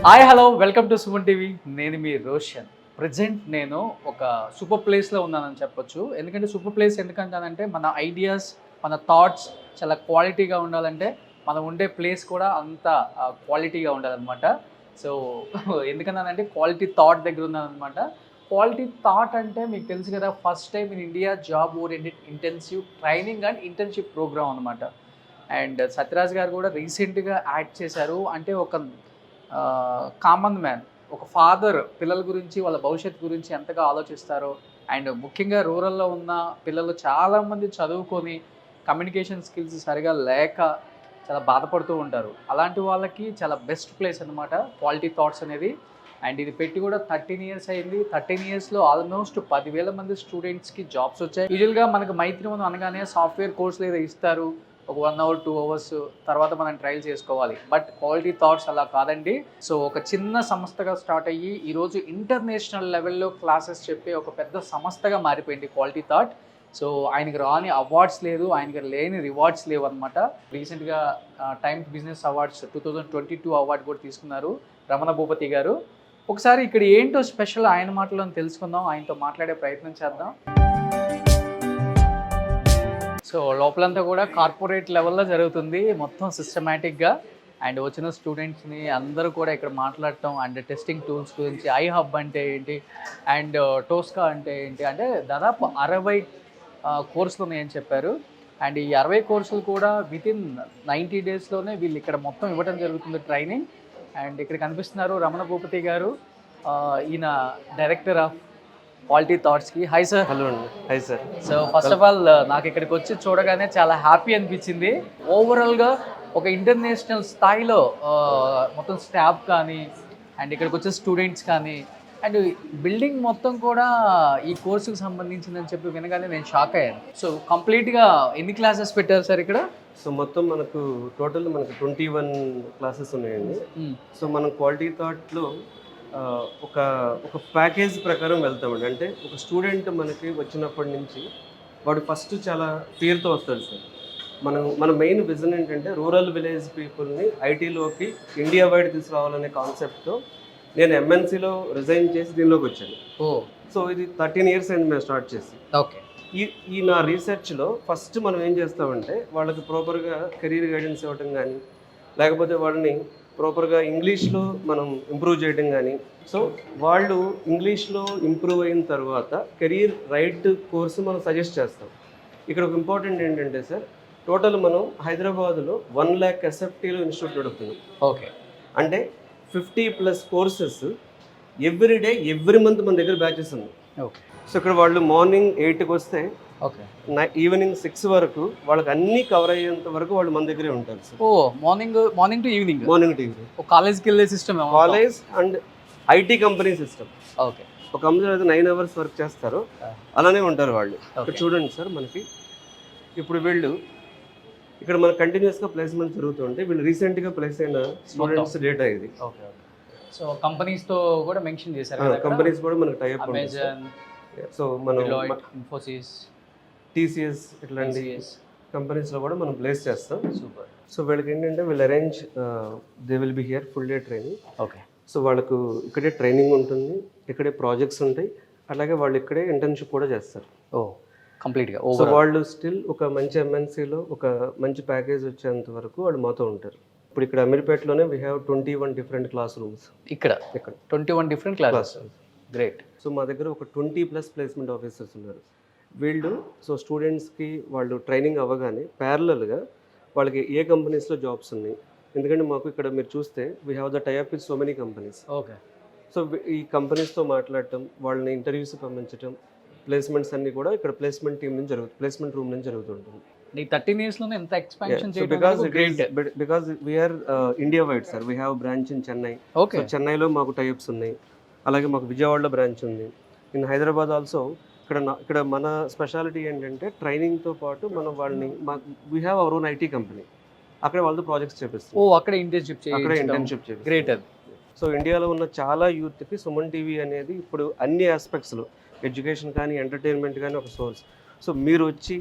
Hi hello welcome to Suman TV. నేను మీ Roshan. Present నేను ఒక సూపర్ ప్లేస్లో ఉన్నానని చెప్పొచ్చు. ఎందుకంటే సూపర్ ప్లేస్ ఎందుకంటానంటే మన ఐడియాస్, మన థాట్స్ చాలా క్వాలిటీగా ఉండాలంటే మనం ఉండే ప్లేస్ కూడా అంత క్వాలిటీగా ఉండాలన్నమాట. సో ఎందుకన్నానంటే క్వాలిటీ థాట్ దగ్గర ఉన్నానన్నమాట. క్వాలిటీ థాట్ అంటే మీకు తెలుసు కదా, first time in India job oriented intensive training and internship programme అనమాట. అండ్ సత్యరాజ్ గారు కూడా రీసెంట్గా యాడ్ చేశారు. అంటే ఒక కామన్ మ్యాన్, ఒక ఫాదర్ పిల్లల గురించి, వాళ్ళ భవిష్యత్తు గురించి ఎంతగా ఆలోచిస్తారో, అండ్ ముఖ్యంగా రూరల్లో ఉన్న పిల్లలు చాలామంది చదువుకొని కమ్యూనికేషన్ స్కిల్స్ సరిగా లేక చాలా బాధపడుతూ ఉంటారు. అలాంటి వాళ్ళకి చాలా బెస్ట్ ప్లేస్ అనమాట క్వాలిటీ థాట్స్ అనేది. అండ్ ఇది పెట్టి కూడా 13 ఇయర్స్ అయింది. 13 ఇయర్స్లో ఆల్మోస్ట్ 10,000 మంది స్టూడెంట్స్కి జాబ్స్ వచ్చాయి. యూజువల్గా మనకు మైత్రి మనం అనగానే సాఫ్ట్వేర్ కోర్సులు ఏదో ఇస్తారు, ఒక 1 అవర్ 2 అవర్స్ తర్వాత మనం ట్రయల్ చేసుకోవాలి. బట్ క్వాలిటీ థాట్స్ అలా కాదండి. సో ఒక చిన్న సంస్థగా స్టార్ట్ అయ్యి ఈరోజు ఇంటర్నేషనల్ లెవెల్లో క్లాసెస్ చెప్పే ఒక పెద్ద సంస్థగా మారిపోయింది క్వాలిటీ థాట్. సో ఆయనకి రాని అవార్డ్స్ లేదు, ఆయనకి లేని రివార్డ్స్ లేవు అనమాట. రీసెంట్గా టైమ్స్ బిజినెస్ అవార్డ్స్ 2022 అవార్డు కూడా తీసుకున్నారు రమణ భూపతి గారు. ఒకసారి ఇక్కడ ఏంటో స్పెషల్ ఆయన మాటలో తెలుసుకుందాం, ఆయనతో మాట్లాడే ప్రయత్నం చేద్దాం. సో లోపలంతా కూడా కార్పొరేట్ లెవెల్లో జరుగుతుంది మొత్తం సిస్టమేటిక్గా. అండ్ వచ్చిన స్టూడెంట్స్ని అందరూ కూడా ఇక్కడ మాట్లాడటం, అండ్ టెస్టింగ్ టూల్స్ గురించి, ఐ హబ్ అంటే ఏంటి, అండ్ టోస్కా అంటే ఏంటి, అంటే దాదాపు 60 కోర్సులు ఉన్నాయని చెప్పారు. అండ్ ఈ 60 కోర్సులు కూడా వితిన్ 90 డేస్లోనే వీళ్ళు ఇక్కడ మొత్తం ఇవ్వడం జరుగుతుంది ట్రైనింగ్. అండ్ ఇక్కడ కనిపిస్తున్నారు రమణ భూపతి గారు, ఈయన డైరెక్టర్ ఆఫ్ క్వాలిటీ థాట్స్కి. Hi sir. హలో అండి. Hi sir. So first of all నాకు ఇక్కడికి వచ్చి చూడగానే చాలా హ్యాపీ అనిపించింది. ఓవరాల్గా ఒక ఇంటర్నేషనల్ స్థాయిలో మొత్తం స్టాఫ్ కానీ, అండ్ ఇక్కడికి వచ్చే స్టూడెంట్స్ కానీ, అండ్ బిల్డింగ్ మొత్తం కూడా ఈ కోర్సుకు సంబంధించిందని చెప్పి వినగానే నేను షాక్ అయ్యాను. సో కంప్లీట్గా ఎన్ని క్లాసెస్ పెట్టారు సార్ ఇక్కడ? సో మొత్తం మనకు టోటల్ 21 క్లాసెస్ ఉన్నాయండి. సో మనం క్వాలిటీ థాట్లో ఒక ప్యాకేజ్ ప్రకారం వెళ్తామండి. అంటే ఒక స్టూడెంట్ మనకి వచ్చినప్పటి నుంచి వాడు ఫస్ట్ చాలా ఫియర్తో వస్తాడు సార్. మన మెయిన్ విజన్ ఏంటంటే రూరల్ విలేజ్ పీపుల్ని ఐటీలోకి ఇండియా వైడ్ తీసుకురావాలనే కాన్సెప్ట్తో నేను ఎంఎన్సీలో రిజైన్ చేసి దీనిలోకి వచ్చాను. సో ఇది 13 ఇయర్స్ అయింది మేము స్టార్ట్ చేసి. ఓకే. ఈ నా రీసెర్చ్లో ఫస్ట్ మనం ఏం చేస్తామంటే వాళ్ళకి ప్రాపర్గా కెరీర్ గైడెన్స్ ఇవ్వటం కానీ, లేకపోతే వాళ్ళని ప్రాపర్గా ఇంగ్లీష్లో మనం ఇంప్రూవ్ చేయడం కానీ. సో వాళ్ళు ఇంగ్లీష్లో ఇంప్రూవ్ అయిన తర్వాత కెరీర్ రైట్ కోర్సు మనం సజెస్ట్ చేస్తాం. ఇక్కడ ఒక ఇంపార్టెంట్ ఏంటంటే సార్, టోటల్ మనం హైదరాబాద్లో 1 lakh ఎస్ఎఫ్టీలో ఇన్స్టిట్యూట్ నడుపుతున్నాం. ఓకే. అంటే 50+ courses every day every month మన దగ్గర బ్యాచెస్ ఉన్నాయి. ఓకే. సో ఇక్కడ వాళ్ళు మార్నింగ్ 8కి వస్తే ఓకే, ఈవినింగ్ 6 వరకు వాళ్ళకి అన్నీ కవర్ అయ్యేంత వరకు వాళ్ళు మన దగ్గరే ఉంటారు సార్. Morning to evening. కాలేజ్కి వెళ్ళే system, college and IT company system. Okay. ఒక కంపెనీలో అయితే 9 అవర్స్ వర్క్ చేస్తారు, అలానే ఉంటారు వాళ్ళు. ఇక్కడ చూడండి సార్, మనకి ఇప్పుడు వీళ్ళు ఇక్కడ మనకు కంటిన్యూస్గా ప్లేస్మెంట్ జరుగుతుంటే వీళ్ళు రీసెంట్గా ప్లేస్ అయిన స్టూడెంట్స్ డేటా ఇది. ఓకే. సో కంపెనీస్తో కూడా మెన్షన్ చేశారు, కంపెనీస్ కూడా మనకు టైప్ అమెజాన్, సో మనం ఇన్ఫోసిస్, టీసీఎస్ ఇట్లాంటి కంపెనీస్లో కూడా మనం ప్లేస్ చేస్తాం. సూపర్. సో వీళ్ళకి ఏంటంటే వీళ్ళు arrange they will be here full day training. Okay. So వాళ్ళకు ఇక్కడే ట్రైనింగ్ ఉంటుంది, ఇక్కడే ప్రాజెక్ట్స్ ఉంటాయి, అలాగే వాళ్ళు ఇక్కడే ఇంటర్న్షిప్ కూడా చేస్తారు. కంప్లీట్గా. సో వాళ్ళు స్టిల్ ఒక మంచి ఎంఎన్సీలో ఒక మంచి ప్యాకేజ్ వచ్చేంత వరకు వాళ్ళు మాతో ఉంటారు. ఇప్పుడు ఇక్కడ అమీర్పేటలోనే we have 21 different classrooms. ఇక్కడ 21 different classrooms. Great. So మా దగ్గర ఒక 20+ ప్లేస్మెంట్ ఆఫీసర్స్ ఉన్నారు. వీళ్ళు సో స్టూడెంట్స్కి వాళ్ళు ట్రైనింగ్ అవ్వగానే ప్యారలల్గా వాళ్ళకి ఏ కంపెనీస్లో జాబ్స్ ఉన్నాయి. ఎందుకంటే మాకు ఇక్కడ మీరు చూస్తే we have the tie up with so many companies. Okay. So ఈ కంపెనీస్తో మాట్లాడటం, వాళ్ళని ఇంటర్వ్యూస్ పంపించడం, ప్లేస్మెంట్స్ అన్నీ కూడా ఇక్కడ ప్లేస్మెంట్ టీమ్ నుంచి ప్లేస్మెంట్ రూమ్ నుంచి జరుగుతుంటుంది. 13 ఇయర్స్లోనే ఎంత ఎక్స్పాన్షన్ చేయడం? Because we are India wide sir. We have branch in Chennai. Okay. చెన్నైలో మాకు టైఅప్స్ ఉన్నాయి, అలాగే మాకు విజయవాడలో బ్రాంచ్ ఉంది. In Hyderabad also. ఇక్కడ మన స్పెషాలిటీ ఏంటంటే ట్రైనింగ్తో పాటు మనం వాళ్ళని we have our own IT company, అక్కడ వాళ్ళతో ప్రాజెక్ట్స్ చేపిస్తాం. అక్కడ ఇంటర్న్షిప్. గ్రేట్. అది సో ఇండియాలో ఉన్న చాలా యూత్కి సుమన్ టీవీ అనేది ఇప్పుడు అన్ని ఆస్పెక్ట్స్లో ఎడ్యుకేషన్ కానీ ఎంటర్టైన్మెంట్ కానీ ఒక సోర్స్. సో మీరు వచ్చి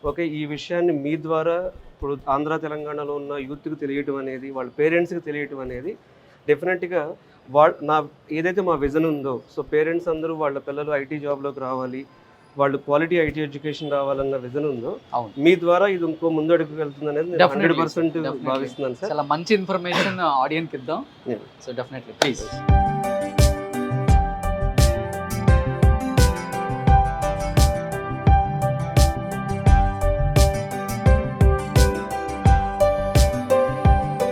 ఓకే ఈ విషయాన్ని మీ ద్వారా ఇప్పుడు ఆంధ్ర తెలంగాణలో ఉన్న యూత్కి తెలియటం అనేది, వాళ్ళ పేరెంట్స్కి తెలియటం అనేది డెఫినెట్గా నా ఏదైతే మా విజన్ ఉందో, సో పేరెంట్స్ అందరూ వాళ్ళ పిల్లలు ఐటీ జాబ్లోకి రావాలి, వాళ్ళు క్వాలిటీ ఐటీ ఎడ్యుకేషన్ రావాలన్న విజన్ ఉందో, అవును. మీ ద్వారా ఇది ఇంకో ముందు అడుగు వెళ్తుంది అనేది నేను 100% భావిస్తున్నాను సార్. చాలా మంచి ఇన్ఫర్మేషన్ ఆడియన్కి ఇద్దాం. Yeah. So definitely please.